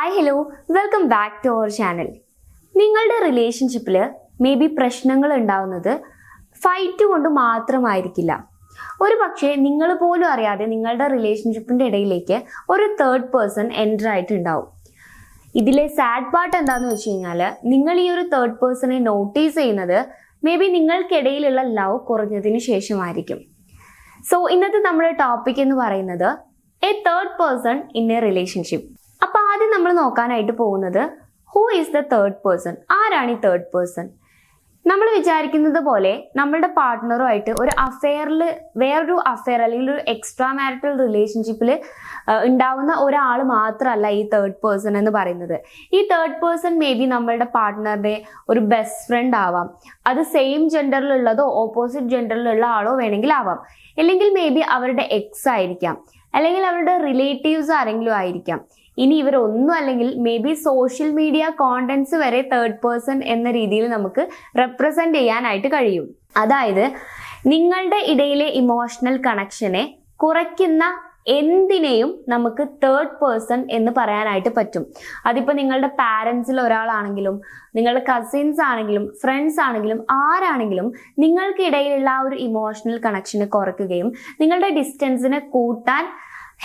Hi hello welcome back to our channel. നിങ്ങളുടെ റിലേഷൻഷിപ്പിൽ may be പ്രശ്നങ്ങൾ ഉണ്ടാവുന്നത് ഫൈറ്റ് കൊണ്ട് മാത്രമായിരിക്കില്ല. ഒരു പക്ഷേ നിങ്ങൾ പോലും അറിയാതെ നിങ്ങളുടെ റിലേഷൻഷിപ്പിൻ്റെ ഇടയിലേക്ക് ഒരു തേർഡ് പേഴ്സൺ എൻ്റർ ആയിട്ടുണ്ടാവും. ഇതിലെ സാഡ് പാർട്ട് എന്താണെന്ന് വെച്ച് കഴിഞ്ഞാൽ, നിങ്ങൾ ഈ ഒരു തേർഡ് പേഴ്സണെ നോട്ടീസ് ചെയ്യുന്നത് മേ ബി നിങ്ങൾക്കിടയിലുള്ള ലവ് കുറഞ്ഞതിന് ശേഷമായിരിക്കും. സോ ഇന്നത്തെ നമ്മുടെ ടോപ്പിക് എന്ന് പറയുന്നത് A third person in A relationship. അപ്പൊ ആദ്യം നമ്മൾ നോക്കാനായിട്ട് പോകുന്നത് who is the third person. ആരാണ് ഈ തേർഡ് പേഴ്സൺ? നമ്മൾ വിചാരിക്കുന്നത് പോലെ നമ്മളുടെ പാർട്ട്ണറുമായിട്ട് ഒരു അഫെയറിൽ, വേറൊരു അഫെയർ അല്ലെങ്കിൽ ഒരു എക്സ്ട്രാ മാരിറ്റൽ റിലേഷൻഷിപ്പിൽ ഉണ്ടാവുന്ന ഒരാൾ മാത്രമല്ല ഈ തേർഡ് പേഴ്സൺ എന്ന് പറയുന്നത്. ഈ തേർഡ് പേഴ്സൺ മേ ബി നമ്മളുടെ പാർട്ട്ണറുടെ ഒരു ബെസ്റ്റ് ഫ്രണ്ട് ആവാം. അത് സെയിം ജെൻഡറിലുള്ളതോ ഓപ്പോസിറ്റ് ജെൻഡറിലുള്ള ആളോ വേണമെങ്കിൽ ആവാം. അല്ലെങ്കിൽ മേ ബി അവരുടെ എക്സ് ആയിരിക്കാം, അല്ലെങ്കിൽ അവരുടെ റിലേറ്റീവ്സ് ആരെങ്കിലും ആയിരിക്കാം. ഇനി ഇവരൊന്നും അല്ലെങ്കിൽ may be social media contents വരെ തേർഡ് പേഴ്സൺ എന്ന രീതിയിൽ നമുക്ക് റെപ്രസെന്റ് ചെയ്യാനായിട്ട് കഴിയും. അതായത് നിങ്ങളുടെ ഇടയിലെ ഇമോഷണൽ കണക്ഷനെ കുറയ്ക്കുന്ന എന്തിനേയും നമുക്ക് തേർഡ് പേഴ്സൺ എന്ന് പറയാനായിട്ട് പറ്റും. അതിപ്പോൾ നിങ്ങളുടെ പാരൻസിൽ ഒരാളാണെങ്കിലും, നിങ്ങളുടെ കസിൻസ് ആണെങ്കിലും, ഫ്രണ്ട്സ് ആണെങ്കിലും, ആരാണെങ്കിലും നിങ്ങൾക്കിടയിലുള്ള ആ ഒരു ഇമോഷണൽ കണക്ഷനെ കുറയ്ക്കുകയും നിങ്ങളുടെ ഡിസ്റ്റൻസിനെ കൂട്ടാൻ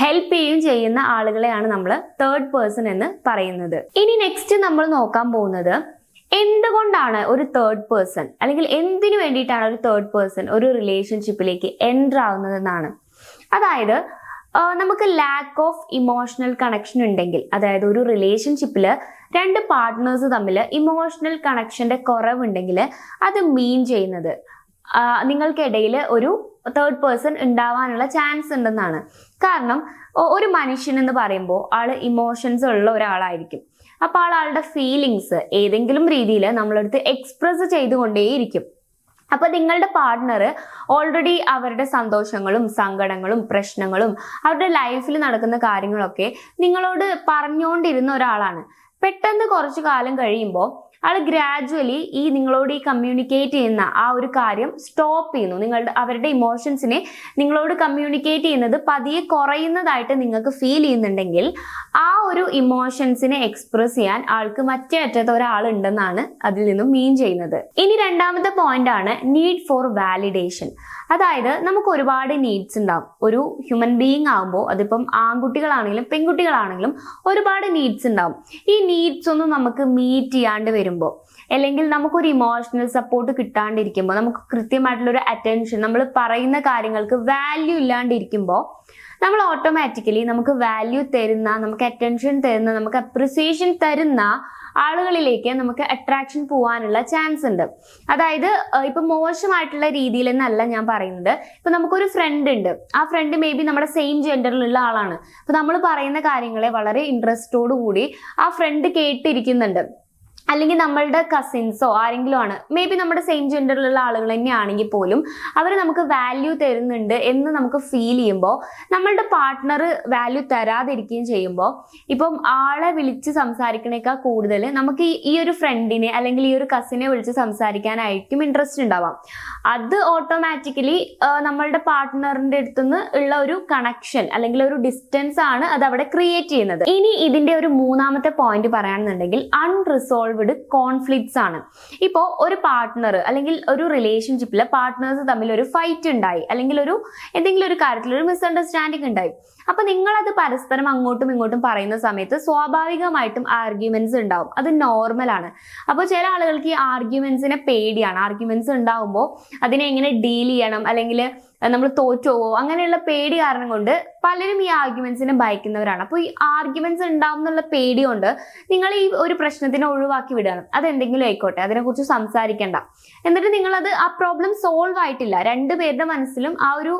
ഹെൽപ്പ് ചെയ്യുകയും ചെയ്യുന്ന ആളുകളെയാണ് നമ്മൾ തേർഡ് പേഴ്സൺ എന്ന് പറയുന്നത്. ഇനി നെക്സ്റ്റ് നമ്മൾ നോക്കാൻ പോകുന്നത് എന്തുകൊണ്ടാണ് ഒരു തേർഡ് പേഴ്സൺ, അല്ലെങ്കിൽ എന്തിനു വേണ്ടിയിട്ടാണ് ഒരു തേർഡ് പേഴ്സൺ ഒരു റിലേഷൻഷിപ്പിലേക്ക് എൻ്റർ ആവുന്നതെന്നാണ്. അതായത് നമുക്ക് ലാക്ക് ഓഫ് ഇമോഷണൽ കണക്ഷൻ ഉണ്ടെങ്കിൽ, അതായത് ഒരു റിലേഷൻഷിപ്പിൽ രണ്ട് പാർട്ട്നേഴ്സ് തമ്മിൽ ഇമോഷണൽ കണക്ഷന്റെ കുറവുണ്ടെങ്കിൽ അത് മീൻ ചെയ്യുന്നത് നിങ്ങൾക്കിടയിൽ ഒരു തേർഡ് പേഴ്സൺ ഉണ്ടാവാനുള്ള ചാൻസ് ഉണ്ടെന്നാണ്. കാരണം ഒരു മനുഷ്യൻ എന്ന് പറയുമ്പോൾ ആള് ഇമോഷൻസ് ഉള്ള ഒരാളായിരിക്കും. അപ്പോൾ ആളുടെ ഫീലിങ്സ് ഏതെങ്കിലും രീതിയിൽ നമ്മളടുത്ത് എക്സ്പ്രസ് ചെയ്തുകൊണ്ടേയിരിക്കും. അപ്പൊ നിങ്ങളുടെ പാർട്ട്ണർ ഓൾറെഡി അവരുടെ സന്തോഷങ്ങളും സങ്കടങ്ങളും പ്രശ്നങ്ങളും അവരുടെ ലൈഫിൽ നടക്കുന്ന കാര്യങ്ങളൊക്കെ നിങ്ങളോട് പറഞ്ഞുകൊണ്ടിരുന്ന ഒരാളാണ്. പെട്ടെന്ന് കുറച്ചു കാലം കഴിയുമ്പോൾ ആള് ഗ്രാജുവലി ഈ നിങ്ങളോട് ഈ കമ്മ്യൂണിക്കേറ്റ് ചെയ്യുന്ന ആ ഒരു കാര്യം സ്റ്റോപ്പ് ചെയ്യുന്നു. അവരുടെ ഇമോഷൻസിനെ നിങ്ങളോട് കമ്മ്യൂണിക്കേറ്റ് ചെയ്യുന്നത് പതിയെ കുറയുന്നതായിട്ട് നിങ്ങൾക്ക് ഫീൽ ചെയ്യുന്നുണ്ടെങ്കിൽ ആ ഒരു ഇമോഷൻസിനെ എക്സ്പ്രസ് ചെയ്യാൻ ആൾക്ക് മറ്റേ അറ്റത്ത് ഒരാളുണ്ടെന്നാണ് അതിൽ നിന്നും മീൻ ചെയ്യുന്നത്. ഇനി രണ്ടാമത്തെ പോയിന്റ് ആണ് നീഡ് ഫോർ വാലിഡേഷൻ. അതായത് നമുക്ക് ഒരുപാട് നീഡ്സ് ഉണ്ടാവും. ഒരു ഹ്യൂമൻ ബീയിങ് ആകുമ്പോൾ, അതിപ്പം ആൺകുട്ടികളാണെങ്കിലും പെൺകുട്ടികളാണെങ്കിലും ഒരുപാട് നീഡ്സ് ഉണ്ടാവും. ഈ നീഡ്സ് ഒന്നും നമുക്ക് മീറ്റ് ചെയ്യാണ്ട് വരുമ്പോൾ, അല്ലെങ്കിൽ നമുക്കൊരു ഇമോഷണൽ സപ്പോർട്ട് കിട്ടാണ്ടിരിക്കുമ്പോൾ, നമുക്ക് കൃത്യമായിട്ടുള്ളൊരു അറ്റൻഷൻ, നമ്മൾ പറയുന്ന കാര്യങ്ങൾക്ക് വാല്യൂ ഇല്ലാണ്ടിരിക്കുമ്പോൾ നമ്മൾ ഓട്ടോമാറ്റിക്കലി നമുക്ക് വാല്യൂ തരുന്ന, നമുക്ക് അറ്റൻഷൻ തരുന്ന, നമുക്ക് അപ്രിസിയേഷൻ തരുന്ന ആളുകളിലേക്ക് നമുക്ക് അട്രാക്ഷൻ പോകാനുള്ള ചാൻസ് ഉണ്ട്. അതായത് ഇപ്പൊ മോശമായിട്ടുള്ള രീതിയിൽ എന്നല്ല ഞാൻ പറയുന്നത്. ഇപ്പൊ നമുക്കൊരു ഫ്രണ്ട് ഉണ്ട്, ആ ഫ്രണ്ട് മേ ബി നമ്മുടെ സെയിം ജെൻഡറിലുള്ള ആളാണ്. അപ്പൊ നമ്മൾ പറയുന്ന കാര്യങ്ങളെ വളരെ ഇൻട്രസ്റ്റോടു കൂടി ആ ഫ്രണ്ട് കേട്ടിരിക്കുന്നുണ്ട്. അല്ലെങ്കിൽ നമ്മളുടെ കസിൻസോ ആരെങ്കിലും ആണ്, മേ ബി നമ്മുടെ സെയിം ജെൻഡറിലുള്ള ആളുകൾ തന്നെയാണെങ്കിൽ പോലും അവർ നമുക്ക് വാല്യൂ തരുന്നുണ്ട് എന്ന് നമുക്ക് ഫീൽ ചെയ്യുമ്പോൾ, നമ്മളുടെ പാർട്ട്ണർ വാല്യൂ തരാതിരിക്കുകയും ചെയ്യുമ്പോൾ, ഇപ്പം ആളെ വിളിച്ച് സംസാരിക്കണേക്കാൾ കൂടുതൽ നമുക്ക് ഈ ഒരു ഫ്രണ്ടിനെ അല്ലെങ്കിൽ ഈ ഒരു കസിനെ വിളിച്ച് സംസാരിക്കാനായിരിക്കും ഇൻട്രസ്റ്റ് ഉണ്ടാവാം. അത് ഓട്ടോമാറ്റിക്കലി നമ്മളുടെ പാർട്ട്ണറിന്റെ അടുത്തുനിന്ന് ഉള്ള ഒരു കണക്ഷൻ അല്ലെങ്കിൽ ഒരു ഡിസ്റ്റൻസ് ആണ് അത് അവിടെ ക്രിയേറ്റ് ചെയ്യുന്നത്. ഇനി ഇതിന്റെ ഒരു മൂന്നാമത്തെ പോയിന്റ് പറയുകയാണെന്നുണ്ടെങ്കിൽ അൺറിസോൾവ് കോൺഫ്ലിക്ട്സ് ആണ്. ഇപ്പോൾ ഒരു പാർട്ട്ണർ അല്ലെങ്കിൽ ഒരു റിലേഷൻഷിപ്പിലെ പാർട്ട്നേഴ്സ് തമ്മിൽ ഒരു ഫൈറ്റ് ഉണ്ടായി, അല്ലെങ്കിൽ എന്തെങ്കിലും ഒരു കാര്യത്തിൽ ഒരു മിസ്അണ്ടർസ്റ്റാൻഡിങ് ഉണ്ടായി. അപ്പൊ നിങ്ങളത് പരസ്പരം അങ്ങോട്ടും ഇങ്ങോട്ടും പറയുന്ന സമയത്ത് സ്വാഭാവികമായിട്ടും ആർഗ്യുമെന്റ്സ് ഉണ്ടാവും. അത് നോർമൽ ആണ്. അപ്പോൾ ചില ആളുകൾക്ക് ഈ ആർഗ്യുമെന്റ്സിനെ പേടിയാണ്. ആർഗ്യുമെന്റ്സ് ഉണ്ടാവുമ്പോൾ അതിനെ എങ്ങനെ ഡീൽ ചെയ്യണം, അല്ലെങ്കിൽ നമ്മൾ തോറ്റുപോവോ, അങ്ങനെയുള്ള പേടി കാരണം കൊണ്ട് പലരും ഈ ആർഗ്യുമെന്റ്സിനെ ഭയക്കുന്നവരാണ്. അപ്പോൾ ഈ ആർഗ്യുമെന്റ്സ് ഉണ്ടാവും എന്നുള്ള പേടി കൊണ്ട് നിങ്ങൾ ഈ ഒരു പ്രശ്നത്തിനെ ഒഴിവാക്കി വിടുകയാണ്. അതെന്തെങ്കിലും ആയിക്കോട്ടെ, അതിനെക്കുറിച്ച് സംസാരിക്കേണ്ട. എന്നിട്ട് നിങ്ങളത് ആ പ്രോബ്ലം സോൾവ് ആയിട്ടില്ല. രണ്ടുപേരുടെ മനസ്സിലും ആ ഒരു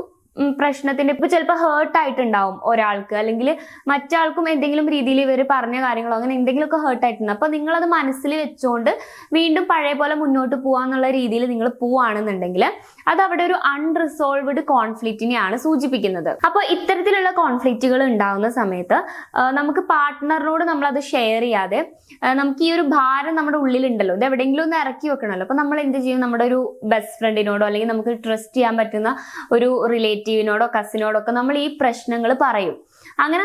പ്രശ്നത്തിന്റെ ഇപ്പൊ ചിലപ്പോൾ ഹേർട്ട് ആയിട്ടുണ്ടാവും ഒരാൾക്ക്, അല്ലെങ്കിൽ മറ്റാൾക്കും എന്തെങ്കിലും രീതിയിൽ ഇവർ പറഞ്ഞ കാര്യങ്ങളോ അങ്ങനെ എന്തെങ്കിലുമൊക്കെ ഹേർട്ട് ആയിട്ടുണ്ട്. അപ്പൊ നിങ്ങളത് മനസ്സിൽ വെച്ചുകൊണ്ട് വീണ്ടും പഴയ പോലെ മുന്നോട്ട് പോവാന്നുള്ള രീതിയിൽ നിങ്ങൾ പോവാണെന്നുണ്ടെങ്കിൽ അത് അവിടെ ഒരു അൺറിസോൾവ്ഡ് കോൺഫ്ലിക്റ്റിനെയാണ് സൂചിപ്പിക്കുന്നത്. അപ്പോൾ ഇത്തരത്തിലുള്ള കോൺഫ്ലിക്റ്റുകൾ ഉണ്ടാവുന്ന സമയത്ത് നമുക്ക് പാർട്ട്ണറിനോട് നമ്മളത് ഷെയർ ചെയ്യാതെ നമുക്ക് ഈ ഒരു ഭാരം നമ്മുടെ ഉള്ളിലുണ്ടല്ലോ, ഇത് എവിടെയെങ്കിലും ഒന്ന് ഇറക്കി വെക്കണമല്ലോ. അപ്പൊ നമ്മൾ എന്ത് ചെയ്യും, നമ്മുടെ ഒരു ബെസ്റ്റ് ഫ്രണ്ടിനോടോ അല്ലെങ്കിൽ നമുക്ക് ട്രസ്റ്റ് ചെയ്യാൻ പറ്റുന്ന ഒരു റിലേറ്റീവിനോടോ കസിനോടോ ഒക്കെ നമ്മൾ ഈ പ്രശ്നങ്ങൾ പറയും. അങ്ങനെ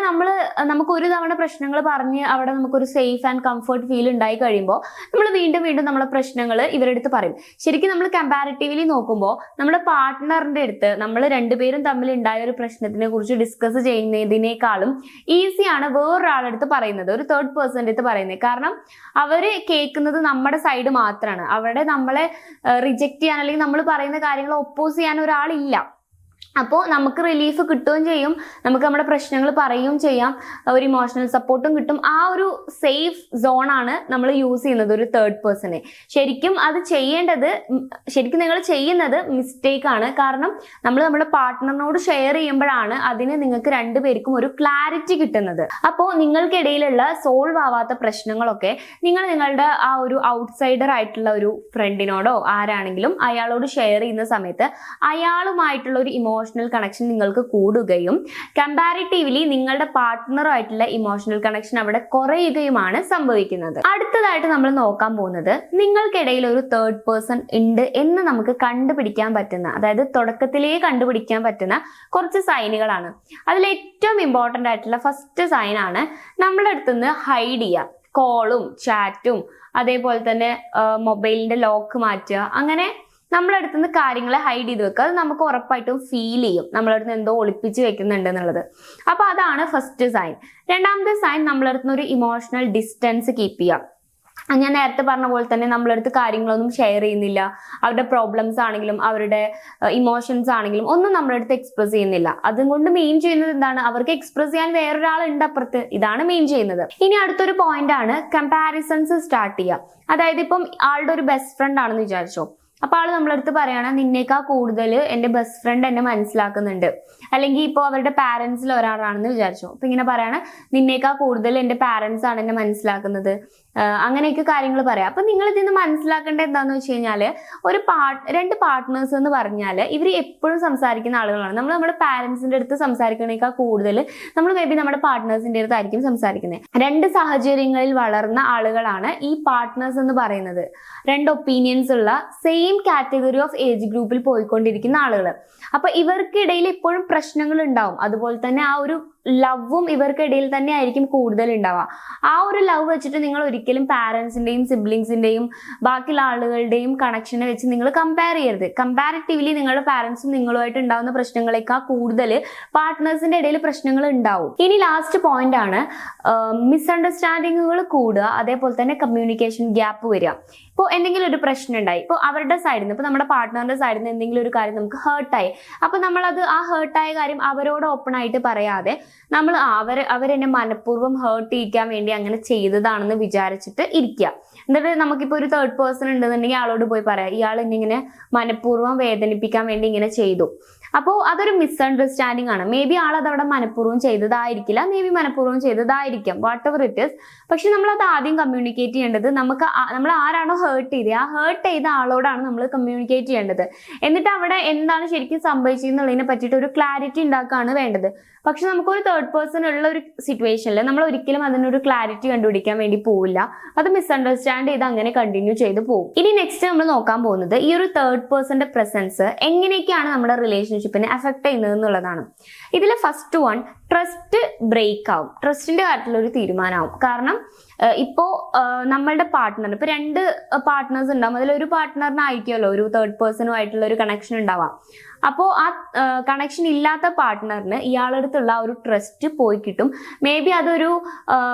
നമുക്ക് ഒരു തവണ പ്രശ്നങ്ങൾ പറഞ്ഞ് അവിടെ നമുക്കൊരു സേഫ് ആൻഡ് കംഫർട്ട് ഫീൽ ഉണ്ടായി കഴിയുമ്പോൾ നമ്മൾ വീണ്ടും വീണ്ടും നമ്മളെ പ്രശ്നങ്ങൾ ഇവരുടെ അടുത്ത് പറയും. ശരിക്കും നമ്മൾ കമ്പാരിറ്റീവ്ലി നോക്കുമ്പോൾ നമ്മുടെ പാർട്ട്ണറിന്റെ അടുത്ത് നമ്മൾ രണ്ടുപേരും തമ്മിൽ ഉണ്ടായ ഒരു പ്രശ്നത്തിനെ കുറിച്ച് ഡിസ്കസ് ചെയ്യുന്നതിനേക്കാളും ഈസിയാണ് വേറൊരാളുടെ അടുത്ത് പറയുന്നത്, ഒരു തേർഡ് പേഴ്സന്റെ അടുത്ത് പറയുന്നത്. കാരണം അവര് കേൾക്കുന്നത് നമ്മുടെ സൈഡ് മാത്രമാണ്. അവിടെ നമ്മളെ റിജക്ട് ചെയ്യാൻ അല്ലെങ്കിൽ നമ്മൾ പറയുന്ന കാര്യങ്ങൾ ഒപ്പോസ് ചെയ്യാൻ ഒരാളില്ല. അപ്പോൾ നമുക്ക് റിലീഫ് കിട്ടുകയും ചെയ്യും, നമുക്ക് നമ്മുടെ പ്രശ്നങ്ങൾ പറയുകയും ചെയ്യാം, ഒരു ഇമോഷണൽ സപ്പോർട്ടും കിട്ടും. ആ ഒരു സേഫ് സോണാണ് നമ്മൾ യൂസ് ചെയ്യുന്നത് ഒരു തേർഡ് പേഴ്സണെ. ശരിക്കും നിങ്ങൾ ചെയ്യുന്നത് മിസ്റ്റേക്ക് ആണ്. കാരണം നമ്മൾ നമ്മുടെ പാർട്ട്ണറിനോട് ഷെയർ ചെയ്യുമ്പോഴാണ് അതിന് നിങ്ങൾക്ക് രണ്ടുപേർക്കും ഒരു ക്ലാരിറ്റി കിട്ടുന്നത്. അപ്പോൾ നിങ്ങൾക്കിടയിലുള്ള സോൾവ് ആവാത്ത പ്രശ്നങ്ങളൊക്കെ നിങ്ങളുടെ ആ ഒരു ഔട്ട്സൈഡർ ആയിട്ടുള്ള ഒരു ഫ്രണ്ടിനോടോ ആരാണെങ്കിലും അയാളോട് ഷെയർ ചെയ്യുന്ന സമയത്ത് അയാളുമായിട്ടുള്ള ഒരു ഇമോഷണൽ കണക്ഷൻ നിങ്ങൾക്ക് കൂടുകയും കമ്പാരിറ്റീവ്ലി നിങ്ങളുടെ പാർട്ട്ണറുമായിട്ടുള്ള ഇമോഷണൽ കണക്ഷൻ അവിടെ കുറയുകയുമാണ് സംഭവിക്കുന്നത്. അടുത്തതായിട്ട് നമ്മൾ നോക്കാൻ പോകുന്നത് നിങ്ങൾക്കിടയിൽ ഒരു തേർഡ് പേഴ്സൺ ഉണ്ട് എന്ന് നമുക്ക് കണ്ടുപിടിക്കാൻ പറ്റുന്ന, അതായത് തുടക്കത്തിലേ കണ്ടുപിടിക്കാൻ പറ്റുന്ന കുറച്ച് സൈനുകളാണ്. അതിൽ ഏറ്റവും ഇമ്പോർട്ടൻ്റ് ആയിട്ടുള്ള ഫസ്റ്റ് സൈൻ ആണ് നമ്മുടെ അടുത്തുനിന്ന് ഹൈഡ് ചെയ്യുക. കോളും ചാറ്റും അതേപോലെ തന്നെ മൊബൈലിന്റെ ലോക്ക് മാറ്റുക, അങ്ങനെ നമ്മളെ അടുത്തുനിന്ന് കാര്യങ്ങളെ ഹൈഡ് ചെയ്ത് വെക്കുക. അത് നമുക്ക് ഉറപ്പായിട്ടും ഫീൽ ചെയ്യും നമ്മളെ അടുത്ത് എന്തോ ഒളിപ്പിച്ച് വെക്കുന്നുണ്ട് എന്നുള്ളത്. അപ്പൊ അതാണ് ഫസ്റ്റ് സൈൻ. രണ്ടാമത്തെ സൈൻ നമ്മളെ അടുത്തുനിന്ന് ഒരു ഇമോഷണൽ ഡിസ്റ്റൻസ് കീപ്പ് ചെയ്യുക. ഞാൻ നേരത്തെ പറഞ്ഞ പോലെ തന്നെ നമ്മളടുത്ത് കാര്യങ്ങളൊന്നും ഷെയർ ചെയ്യുന്നില്ല, അവരുടെ പ്രോബ്ലംസ് ആണെങ്കിലും അവരുടെ ഇമോഷൻസ് ആണെങ്കിലും ഒന്നും നമ്മുടെ അടുത്ത് എക്സ്പ്രസ് ചെയ്യുന്നില്ല. അതുകൊണ്ട് മെയിൻ ചെയ്യുന്നത് എന്താണ്, അവർക്ക് എക്സ്പ്രസ് ചെയ്യാൻ വേറൊരാളുണ്ട് അപ്പുറത്ത്. ഇതാണ് മെയിൻ ചെയ്യുന്നത്. ഇനി അടുത്തൊരു പോയിന്റ് ആണ് കമ്പാരിസൺസ് സ്റ്റാർട്ട് ചെയ്യുക. അതായത് ഇപ്പം ആളുടെ ഒരു ബെസ്റ്റ് ഫ്രണ്ട് ആണെന്ന് വിചാരിച്ചോ, അപ്പൊ ആള് നമ്മളടുത്ത് പറയാണ് നിന്നേക്കാൾ കൂടുതൽ എന്റെ ബെസ്റ്റ് ഫ്രണ്ട് എന്നെ മനസ്സിലാക്കുന്നുണ്ട്. അല്ലെങ്കിൽ ഇപ്പോൾ അവരുടെ പാരന്റ്സിൽ ഒരാളാണെന്ന് വിചാരിച്ചു, അപ്പൊ ഇങ്ങനെ പറയാണ് നിന്നേക്കാൾ കൂടുതൽ എന്റെ പാരന്റ്സ് ആണ് എന്നെ മനസ്സിലാക്കുന്നത്, അങ്ങനെയൊക്കെ കാര്യങ്ങൾ പറയാം. അപ്പൊ നിങ്ങൾ ഇതിന്ന് മനസ്സിലാക്കേണ്ടത് എന്താന്ന് വെച്ച് കഴിഞ്ഞാല് രണ്ട് പാർട്ട്നേഴ്സ് എന്ന് പറഞ്ഞാല് ഇവർ എപ്പോഴും സംസാരിക്കുന്ന ആളുകളാണ്. നമ്മൾ നമ്മുടെ പാരന്റ്സിന്റെ അടുത്ത് സംസാരിക്കുന്നതിനേക്കാൾ കൂടുതൽ നമ്മൾ മേ ബി നമ്മുടെ പാർട്ട്നേഴ്സിന്റെ അടുത്തായിരിക്കും സംസാരിക്കുന്നത്. രണ്ട് സാഹചര്യങ്ങളിൽ വളർന്ന ആളുകളാണ് ഈ പാർട്ട്നേഴ്സ് എന്ന് പറയുന്നത്. രണ്ട് ഒപ്പീനിയൻസ് ഉള്ള സെയിം കാറ്റഗറി ഓഫ് ഏജ് ഗ്രൂപ്പിൽ പോയിക്കൊണ്ടിരിക്കുന്ന ആളുകൾ. അപ്പൊ ഇവർക്കിടയിൽ എപ്പോഴും പ്രശ്നങ്ങൾ ഉണ്ടാവും. അതുപോലെ തന്നെ ആ ഒരു ലവും ഇവർക്കിടയിൽ തന്നെ ആയിരിക്കും കൂടുതൽ ഉണ്ടാവുക. ആ ഒരു ലവ് വെച്ചിട്ട് നിങ്ങൾ ഒരിക്കലും പാരന്റ്സിന്റെയും സിബ്ലിങ്സിന്റെയും ബാക്കിയുള്ള ആളുകളുടെയും കണക്ഷനെ വെച്ച് നിങ്ങൾ കമ്പയർ ചെയ്യരുത്. കമ്പാരിറ്റീവ്ലി നിങ്ങളുടെ പാരന്റ്സും നിങ്ങളുമായിട്ട് ഉണ്ടാവുന്ന പ്രശ്നങ്ങളെക്കാൾ കൂടുതൽ പാർട്ട്നേഴ്സിന്റെ ഇടയിൽ പ്രശ്നങ്ങൾ ഉണ്ടാവും. ഇനി ലാസ്റ്റ് പോയിന്റ് ആണ് മിസ്അണ്ടർസ്റ്റാൻഡിങ്ങുകൾ കൂടുക, അതേപോലെ തന്നെ കമ്മ്യൂണിക്കേഷൻ ഗ്യാപ്പ് വരിക. ഇപ്പോൾ എന്തെങ്കിലും ഒരു പ്രശ്നം ഉണ്ടായി, ഇപ്പോൾ അവരുടെ സൈഡിൽ നിന്ന്, ഇപ്പോൾ നമ്മുടെ പാർട്ട്ണറിന്റെ സൈഡിൽ നിന്ന് എന്തെങ്കിലും ഒരു കാര്യം നമുക്ക് ഹേർട്ടായി, അപ്പൊ നമ്മളത് ആ ഹേർട്ടായ കാര്യം അവരോട് ഓപ്പൺ ആയിട്ട് പറയാതെ നമ്മൾ അവരെന്നെ മനഃപൂർവ്വം ഹേർട്ട് ചെയ്യിക്കാൻ വേണ്ടി അങ്ങനെ ചെയ്തതാണെന്ന് വിചാരിച്ചിട്ട് ഇരിക്കുക. എന്നിട്ട് നമുക്കിപ്പോൾ ഒരു തേർഡ് പേഴ്സൺ ഉണ്ടെന്നുണ്ടെങ്കിൽ ആളോട് പോയി പറയാം ഇയാൾ എന്നിങ്ങനെ മനഃപൂർവ്വം വേദനിപ്പിക്കാൻ വേണ്ടി ഇങ്ങനെ ചെയ്തു. അപ്പോൾ അതൊരു മിസ്അണ്ടർസ്റ്റാൻഡിങ് ആണ്. മേ ബി ആൾ അതവിടെ മനഃപൂർവ്വം ചെയ്തതായിരിക്കില്ല, മേ ബി മനഃപൂർവ്വം ചെയ്തതായിരിക്കാം, വാട്ട് എവർ ഇറ്റ് ഇസ്. പക്ഷെ നമ്മൾ അത് ആദ്യം കമ്മ്യൂണിക്കേറ്റ് ചെയ്യേണ്ടത് നമ്മൾ ആരാണോ ഹേർട്ട് ചെയ്തത് ആ ഹേർട്ട് ചെയ്ത ആളോടാണ് നമ്മൾ കമ്മ്യൂണിക്കേറ്റ് ചെയ്യേണ്ടത്. എന്നിട്ട് അവിടെ എന്താണ് ശരിക്കും സംഭവിച്ചതെന്നുള്ളതിനെ പറ്റിയിട്ട് ഒരു ക്ലാരിറ്റി ഉണ്ടാക്കുകയാണ് വേണ്ടത്. പക്ഷെ നമുക്കൊരു തേർഡ് പേഴ്സൺ ഉള്ള ഒരു സിറ്റുവേഷനിൽ നമ്മൾ ഒരിക്കലും അതിനൊരു ക്ലാരിറ്റി കണ്ടുപിടിക്കാൻ വേണ്ടി പോവില്ല. അത് മിസ്അണ്ടർസ്റ്റാൻഡ് ചെയ്ത് അങ്ങനെ കണ്ടിന്യൂ ചെയ്ത് പോകും. ഇനി നെക്സ്റ്റ് നമ്മൾ നോക്കാൻ പോകുന്നത് ഈ ഒരു തേർഡ് പേഴ്സന്റെ പ്രസൻസ് എങ്ങനെയൊക്കെയാണ് നമ്മുടെ റിലേഷൻഷിപ്പിനെ അഫക്ട് ചെയ്യുന്നത് എന്നുള്ളതാണ്. ഇതിൽ ഫസ്റ്റ് വൺ, ട്രസ്റ്റ് ബ്രേക്ക് ആവും. ട്രസ്റ്റിന്റെ കാര്യത്തിലുള്ള ഒരു തീരുമാനമാവും. കാരണം ഇപ്പോ നമ്മളുടെ പാർട്ട്ണർ, ഇപ്പൊ രണ്ട് പാർട്ട്നേഴ്സ് ഉണ്ടാവും, അതിലൊരു പാർട്ട്ണറിനായിരിക്കുമല്ലോ ഒരു തേർഡ് പേഴ്സണുമായിട്ടുള്ള ഒരു കണക്ഷൻ ഉണ്ടാവാം. അപ്പോൾ ആ കണക്ഷൻ ഇല്ലാത്ത പാർട്ട്ണറിന് ഇയാളടുത്തുള്ള ഒരു ട്രസ്റ്റ് പോയി കിട്ടും. മേ ബി അതൊരു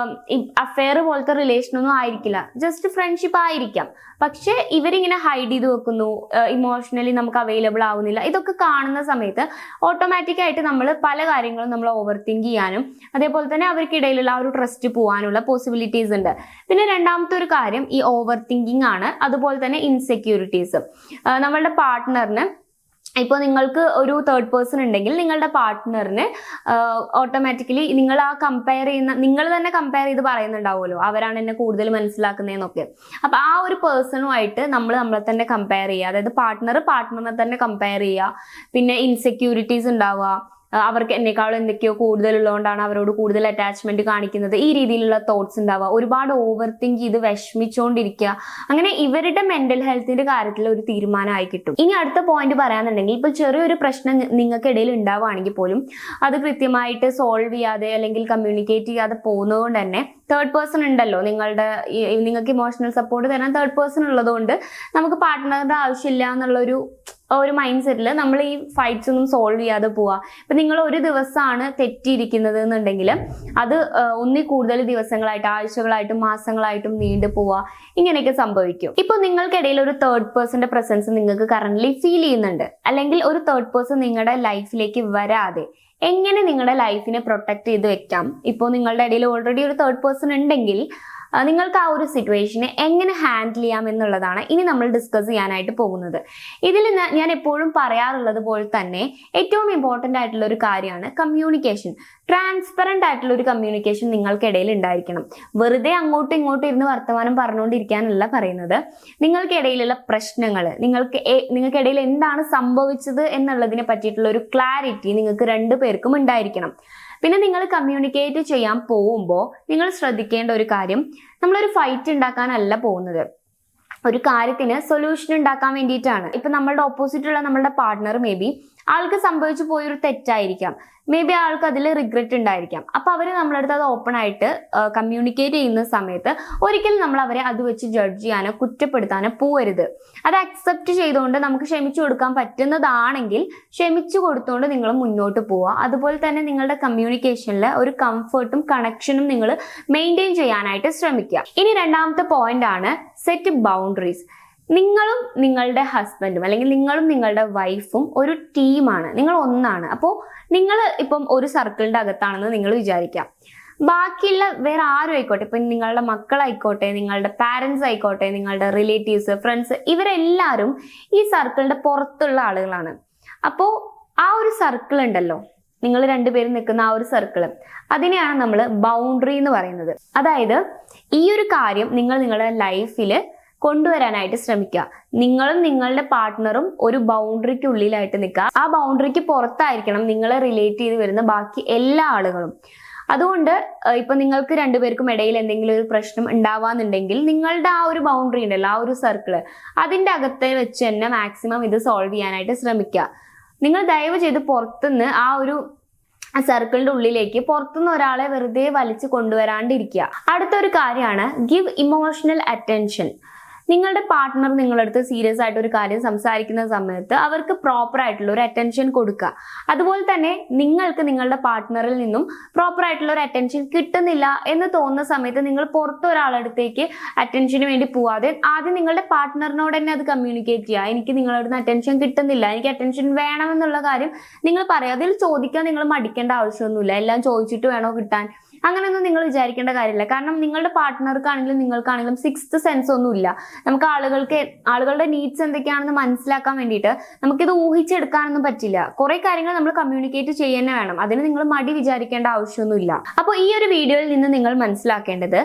അഫെയർ പോലത്തെ റിലേഷനൊന്നും ആയിരിക്കില്ല, ജസ്റ്റ് ഫ്രണ്ട്ഷിപ്പ് ആയിരിക്കാം. പക്ഷെ ഇവരിങ്ങനെ ഹൈഡ് ചെയ്ത് വെക്കുന്നു, ഇമോഷണലി നമുക്ക് അവൈലബിൾ ആവുന്നില്ല. ഇതൊക്കെ കാണുന്ന സമയത്ത് ഓട്ടോമാറ്റിക് ആയിട്ട് നമ്മൾ പല കാര്യങ്ങളും നമ്മൾ ഓവർ തിങ്ക് ചെയ്യാനും അതേപോലെ തന്നെ അവർക്കിടയിലുള്ള ആ ഒരു ട്രസ്റ്റ് പോകാനുള്ള പോസിബിലിറ്റീസ് ഉണ്ട്. പിന്നെ രണ്ടാമത്തെ ഒരു കാര്യം ഈ ഓവർ തിങ്കിങ് ആണ്. അതുപോലെ തന്നെ ഇൻസെക്യൂരിറ്റീസ്. നമ്മളുടെ പാർട്ട്ണറിന്, ഇപ്പോൾ നിങ്ങൾക്ക് ഒരു തേർഡ് പേഴ്സൺ ഉണ്ടെങ്കിൽ നിങ്ങളുടെ പാർട്ട്ണറിന് ഓട്ടോമാറ്റിക്കലി നിങ്ങൾ നിങ്ങൾ തന്നെ കമ്പയർ ചെയ്ത് പറയുന്നുണ്ടാവുമല്ലോ അവരാണ് എന്നെ കൂടുതൽ മനസ്സിലാക്കുന്നതെന്നൊക്കെ. അപ്പൊ ആ ഒരു പേഴ്സണുമായിട്ട് നമ്മളെ തന്നെ കമ്പയർ ചെയ്യുക, അതായത് പാർട്ട്ണറിനെ തന്നെ കമ്പയർ ചെയ്യുക. പിന്നെ ഇൻസെക്യൂരിറ്റീസ് ഉണ്ടാവുക, അവർക്ക് എന്നെക്കാളും എന്തൊക്കെയോ കൂടുതലുള്ളതുകൊണ്ടാണ് അവരോട് കൂടുതൽ അറ്റാച്ച്മെന്റ് കാണിക്കുന്നത്, ഈ രീതിയിലുള്ള തോട്ട്സ് ഉണ്ടാവുക, ഒരുപാട് ഓവർ തിങ്ക് ചെയ്ത് വിഷമിച്ചുകൊണ്ടിരിക്കുക. അങ്ങനെ ഇവരുടെ മെന്റൽ ഹെൽത്തിന്റെ കാര്യത്തിൽ ഒരു തീരുമാനമായി കിട്ടും. ഇനി അടുത്ത പോയിന്റ് പറയാന്നുണ്ടെങ്കിൽ, ഇപ്പൊ ചെറിയൊരു പ്രശ്നം നിങ്ങൾക്കിടയിൽ ഉണ്ടാവുകയാണെങ്കിൽ പോലും അത് കൃത്യമായിട്ട് സോൾവ് ചെയ്യാതെ അല്ലെങ്കിൽ കമ്മ്യൂണിക്കേറ്റ് ചെയ്യാതെ പോകുന്നത് കൊണ്ട് തന്നെ തേർഡ് പേഴ്സൺ ഉണ്ടല്ലോ, നിങ്ങൾക്ക് ഇമോഷണൽ സപ്പോർട്ട് തരാൻ തേർഡ് പേഴ്സൺ ഉള്ളതുകൊണ്ട് നമുക്ക് പാർട്ട്ണറുടെ ആവശ്യമില്ല എന്നുള്ള ഒരു മൈൻഡ് സെറ്റിൽ നമ്മൾ ഈ ഫൈറ്റ്സ് ഒന്നും സോൾവ് ചെയ്യാതെ പോവാ. ഇപ്പൊ നിങ്ങൾ ഒരു ദിവസമാണ് തെറ്റിയിരിക്കുന്നത് എന്നുണ്ടെങ്കിൽ അത് ഒന്നിൽ കൂടുതൽ ദിവസങ്ങളായിട്ട്, ആഴ്ചകളായിട്ടും മാസങ്ങളായിട്ടും നീണ്ടു പോവാ. ഇങ്ങനെയൊക്കെ സംഭവിക്കും. ഇപ്പൊ നിങ്ങൾക്കിടയിൽ ഒരു തേർഡ് പേഴ്സന്റെ പ്രസൻസ് നിങ്ങൾക്ക് കറന്റ്ലി ഫീൽ ചെയ്യുന്നുണ്ട്, അല്ലെങ്കിൽ ഒരു തേർഡ് പേഴ്സൺ നിങ്ങളുടെ ലൈഫിലേക്ക് വരാതെ എങ്ങനെ നിങ്ങളുടെ ലൈഫിനെ പ്രൊട്ടക്ട് ചെയ്ത് വെക്കാം? ഇപ്പോൾ നിങ്ങളുടെ ഇടയിൽ ഓൾറെഡി ഒരു തേർഡ് പേഴ്സൺ ഉണ്ടെങ്കിൽ നിങ്ങൾക്ക് ആ ഒരു സിറ്റുവേഷനെ എങ്ങനെ ഹാൻഡിൽ ചെയ്യാം എന്നുള്ളതാണ് ഇനി നമ്മൾ ഡിസ്കസ് ചെയ്യാനായിട്ട് പോകുന്നത്. ഇതിൽ ഞാൻ എപ്പോഴും പറയാറുള്ളത് പോലെ തന്നെ ഏറ്റവും ഇമ്പോർട്ടൻ്റ് ആയിട്ടുള്ള ഒരു കാര്യമാണ് കമ്മ്യൂണിക്കേഷൻ. ട്രാൻസ്പെറൻ്റ് ആയിട്ടുള്ള ഒരു കമ്മ്യൂണിക്കേഷൻ നിങ്ങൾക്കിടയിൽ ഉണ്ടായിരിക്കണം. വെറുതെ അങ്ങോട്ടും ഇങ്ങോട്ടും ഇരുന്ന് വർത്തമാനം പറഞ്ഞുകൊണ്ടിരിക്കാനല്ല പറയുന്നത്. നിങ്ങൾക്കിടയിലുള്ള പ്രശ്നങ്ങൾ, നിങ്ങൾക്കിടയിൽ എന്താണ് സംഭവിച്ചത് എന്നുള്ളതിനെ പറ്റിയിട്ടുള്ള ഒരു ക്ലാരിറ്റി നിങ്ങൾക്ക് രണ്ടുപേർക്കും ഉണ്ടായിരിക്കണം. പിന്നെ നിങ്ങൾ കമ്മ്യൂണിക്കേറ്റ് ചെയ്യാൻ പോകുമ്പോൾ നിങ്ങൾ ശ്രദ്ധിക്കേണ്ട ഒരു കാര്യം, നമ്മളൊരു ഫൈറ്റ് ഉണ്ടാക്കാനല്ല പോകുന്നത്, ഒരു കാര്യത്തിന് സൊല്യൂഷൻ ഉണ്ടാക്കാൻ വേണ്ടിയിട്ടാണ്. ഇപ്പൊ നമ്മളുടെ ഓപ്പോസിറ്റുള്ള നമ്മളുടെ പാർട്ട്ണർ മേ ബി ആൾക്ക് സംഭവിച്ചു പോയൊരു തെറ്റായിരിക്കാം, മേ ബി ആൾക്ക് അതിൽ റിഗ്രറ്റ് ഉണ്ടായിരിക്കാം. അപ്പൊ അവര് നമ്മളടുത്ത് അത് ഓപ്പൺ ആയിട്ട് കമ്മ്യൂണിക്കേറ്റ് ചെയ്യുന്ന സമയത്ത് ഒരിക്കലും നമ്മൾ അവരെ അത് വെച്ച് ജഡ്ജ് ചെയ്യാനോ കുറ്റപ്പെടുത്താനോ പോകരുത്. അത് അക്സെപ്റ്റ് ചെയ്തുകൊണ്ട് നമുക്ക് ക്ഷമിച്ചു കൊടുക്കാൻ പറ്റുന്നതാണെങ്കിൽ ക്ഷമിച്ചു കൊടുത്തുകൊണ്ട് നിങ്ങൾ മുന്നോട്ട് പോവുക. അതുപോലെ തന്നെ നിങ്ങളുടെ കമ്മ്യൂണിക്കേഷനിൽ ഒരു കംഫർട്ടും കണക്ഷനും നിങ്ങൾ മെയിൻറ്റെയിൻ ചെയ്യാനായിട്ട് ശ്രമിക്കുക. ഇനി രണ്ടാമത്തെ പോയിന്റ് ആണ് സെറ്റ് ബൗണ്ടറീസ്. നിങ്ങളും നിങ്ങളുടെ ഹസ്ബൻഡും അല്ലെങ്കിൽ നിങ്ങളും നിങ്ങളുടെ വൈഫും ഒരു ടീമാണ്, നിങ്ങൾ ഒന്നാണ്. അപ്പോൾ നിങ്ങൾ ഇപ്പം ഒരു സർക്കിളിന്റെ അകത്താണെന്ന് നിങ്ങൾ വിചാരിക്കാം. ബാക്കിയുള്ള വേറെ ആരും ആയിക്കോട്ടെ, ഇപ്പം നിങ്ങളുടെ മക്കളായിക്കോട്ടെ, നിങ്ങളുടെ പാരൻസ് ആയിക്കോട്ടെ, നിങ്ങളുടെ റിലേറ്റീവ്സ്, ഫ്രണ്ട്സ്, ഇവരെല്ലാവരും ഈ സർക്കിളിന്റെ പുറത്തുള്ള ആളുകളാണ്. അപ്പോൾ ആ ഒരു സർക്കിൾ ഉണ്ടല്ലോ, നിങ്ങൾ രണ്ടുപേരും നിൽക്കുന്ന ആ ഒരു സർക്കിൾ, അതിനെയാണ് നമ്മൾ ബൗണ്ടറി എന്ന് പറയുന്നത്. അതായത് ഈ ഒരു കാര്യം നിങ്ങൾ നിങ്ങളുടെ ലൈഫിൽ കൊണ്ടുവരാനായിട്ട് ശ്രമിക്കുക. നിങ്ങളും നിങ്ങളുടെ പാർട്ട്ണറും ഒരു ബൗണ്ടറിക്ക് ഉള്ളിലായിട്ട് നിൽക്കുക. ആ ബൗണ്ടറിക്ക് പുറത്തായിരിക്കണം നിങ്ങളെ റിലേറ്റ് ചെയ്ത് വരുന്ന ബാക്കി എല്ലാ ആളുകളും. അതുകൊണ്ട് ഇപ്പൊ നിങ്ങൾക്ക് രണ്ടുപേർക്കും ഇടയിൽ എന്തെങ്കിലും ഒരു പ്രശ്നം ഉണ്ടാവാന്നുണ്ടെങ്കിൽ നിങ്ങളുടെ ആ ഒരു ബൗണ്ടറി ഉണ്ടല്ലോ, ആ ഒരു സർക്കിള്, അതിന്റെ അകത്ത് വെച്ച് തന്നെ മാക്സിമം ഇത് സോൾവ് ചെയ്യാനായിട്ട് ശ്രമിക്കുക. നിങ്ങൾ ദയവ് ചെയ്ത് പുറത്തുനിന്ന് ആ ഒരു സർക്കിളിന്റെ ഉള്ളിലേക്ക് പുറത്തുനിന്ന് ഒരാളെ വെറുതെ വലിച്ചു കൊണ്ടുവരാണ്ടിരിക്കുക. അടുത്തൊരു കാര്യമാണ് ഗിവ് ഇമോഷണൽ അറ്റൻഷൻ. നിങ്ങളുടെ പാർട്ട്ണർ നിങ്ങളടുത്ത് സീരിയസ് ആയിട്ട് ഒരു കാര്യം സംസാരിക്കുന്ന സമയത്ത് അവർക്ക് പ്രോപ്പർ ആയിട്ടുള്ള ഒരു അറ്റൻഷൻ കൊടുക്കുക. അതുപോലെ തന്നെ നിങ്ങൾക്ക് നിങ്ങളുടെ പാർട്ട്ണറിൽ നിന്നും പ്രോപ്പർ ആയിട്ടുള്ള ഒരു അറ്റൻഷൻ കിട്ടുന്നില്ല എന്ന് തോന്നുന്ന സമയത്ത് നിങ്ങൾ പുറത്തൊരാളടുത്തേക്ക് അറ്റൻഷന് വേണ്ടി പോവാതെ ആദ്യം നിങ്ങളുടെ പാർട്ട്ണറിനോട് തന്നെ അത് കമ്മ്യൂണിക്കേറ്റ് ചെയ്യുക. എനിക്ക് നിങ്ങളുടെ അറ്റൻഷൻ കിട്ടുന്നില്ല, എനിക്ക് അറ്റൻഷൻ വേണമെന്നുള്ള കാര്യം നിങ്ങൾ പറയാം. അതിൽ ചോദിക്കാൻ നിങ്ങൾ മടിക്കേണ്ട ആവശ്യമൊന്നുമില്ല. എല്ലാം ചോദിച്ചിട്ട് വേണോ കിട്ടാൻ, അങ്ങനെയൊന്നും നിങ്ങൾ വിചാരിക്കേണ്ട കാര്യമില്ല. കാരണം നിങ്ങളുടെ പാർട്ട്ണർക്കാണെങ്കിലും നിങ്ങൾക്കാണെങ്കിലും സിക്സ്ത് സെൻസ് ഒന്നുമില്ല. നമുക്ക് ആളുകളുടെ നീഡ്സ് എന്തൊക്കെയാണെന്ന് മനസ്സിലാക്കാൻ വേണ്ടിയിട്ട് നമുക്കിത് ഊഹിച്ചെടുക്കാനൊന്നും പറ്റില്ല. കുറെ കാര്യങ്ങൾ നമ്മൾ കമ്മ്യൂണിക്കേറ്റ് ചെയ്യുന്നേ വേണം. അതിന് നിങ്ങൾ മടി വിചാരിക്കേണ്ട ആവശ്യമൊന്നുമില്ല. അപ്പോൾ ഈ ഒരു വീഡിയോയിൽ നിന്ന് നിങ്ങൾ മനസ്സിലാക്കേണ്ടത്,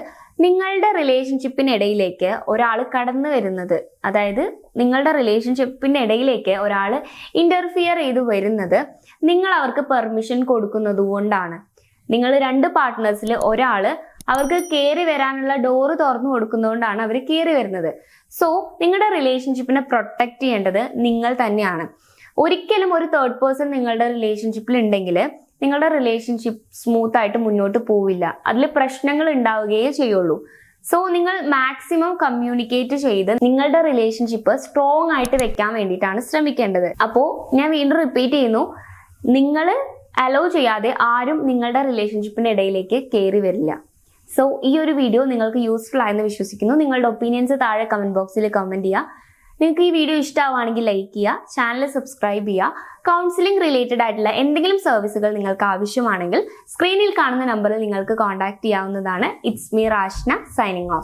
നിങ്ങളുടെ റിലേഷൻഷിപ്പിനിടയിലേക്ക് ഒരാൾ കടന്നു വരുന്നത്, അതായത് നിങ്ങളുടെ റിലേഷൻഷിപ്പിന്റെ ഇടയിലേക്ക് ഒരാൾ ഇന്റർഫിയർ ചെയ്ത് വരുന്നത് നിങ്ങൾ അവർക്ക് പെർമിഷൻ കൊടുക്കുന്നത് കൊണ്ടാണ്. നിങ്ങൾ രണ്ട് പാർട്ട്നേഴ്സിൽ ഒരാള് അവർക്ക് കയറി വരാനുള്ള ഡോറ് തുറന്നു കൊടുക്കുന്നതുകൊണ്ടാണ് അവർ കയറി വരുന്നത്. സോ നിങ്ങളുടെ റിലേഷൻഷിപ്പിനെ പ്രൊട്ടക്ട് ചെയ്യേണ്ടത് നിങ്ങൾ തന്നെയാണ്. ഒരിക്കലും ഒരു തേർഡ് പേഴ്സൺ നിങ്ങളുടെ റിലേഷൻഷിപ്പിൽ ഉണ്ടെങ്കിൽ നിങ്ങളുടെ റിലേഷൻഷിപ്പ് സ്മൂത്ത് ആയിട്ട് മുന്നോട്ട് പോവില്ല, അതിൽ പ്രശ്നങ്ങൾ ഉണ്ടാവുകയേ ചെയ്യുള്ളൂ. സോ നിങ്ങൾ മാക്സിമം കമ്മ്യൂണിക്കേറ്റ് ചെയ്ത് നിങ്ങളുടെ റിലേഷൻഷിപ്പ് സ്ട്രോങ് ആയിട്ട് വെക്കാൻ വേണ്ടിയിട്ടാണ് ശ്രമിക്കേണ്ടത്. അപ്പോൾ ഞാൻ വീണ്ടും റിപ്പീറ്റ് ചെയ്യുന്നു, നിങ്ങൾ അലോ ചെയ്യാതെ ആരും നിങ്ങളുടെ റിലേഷൻഷിപ്പിന്റെ ഇടയിലേക്ക് കയറി വരില്ല. സോ ഈ ഒരു വീഡിയോ നിങ്ങൾക്ക് യൂസ്ഫുൾ ആയെന്ന് വിശ്വസിക്കുന്നു. നിങ്ങളുടെ ഒപ്പീനിയൻസ് താഴെ കമന്റ് ബോക്സിൽ കമന്റ് ചെയ്യുക. നിങ്ങൾക്ക് ഈ വീഡിയോ ഇഷ്ടമാവുകയാണെങ്കിൽ ലൈക്ക് ചെയ്യുക, ചാനൽ സബ്സ്ക്രൈബ് ചെയ്യുക. കൗൺസിലിംഗ് റിലേറ്റഡ് ആയിട്ടുള്ള എന്തെങ്കിലും സർവീസുകൾ നിങ്ങൾക്ക് ആവശ്യമാണെങ്കിൽ സ്ക്രീനിൽ കാണുന്ന നമ്പറിൽ നിങ്ങൾക്ക് കോൺടാക്ട് ചെയ്യാവുന്നതാണ്. It's me Rashna signing of.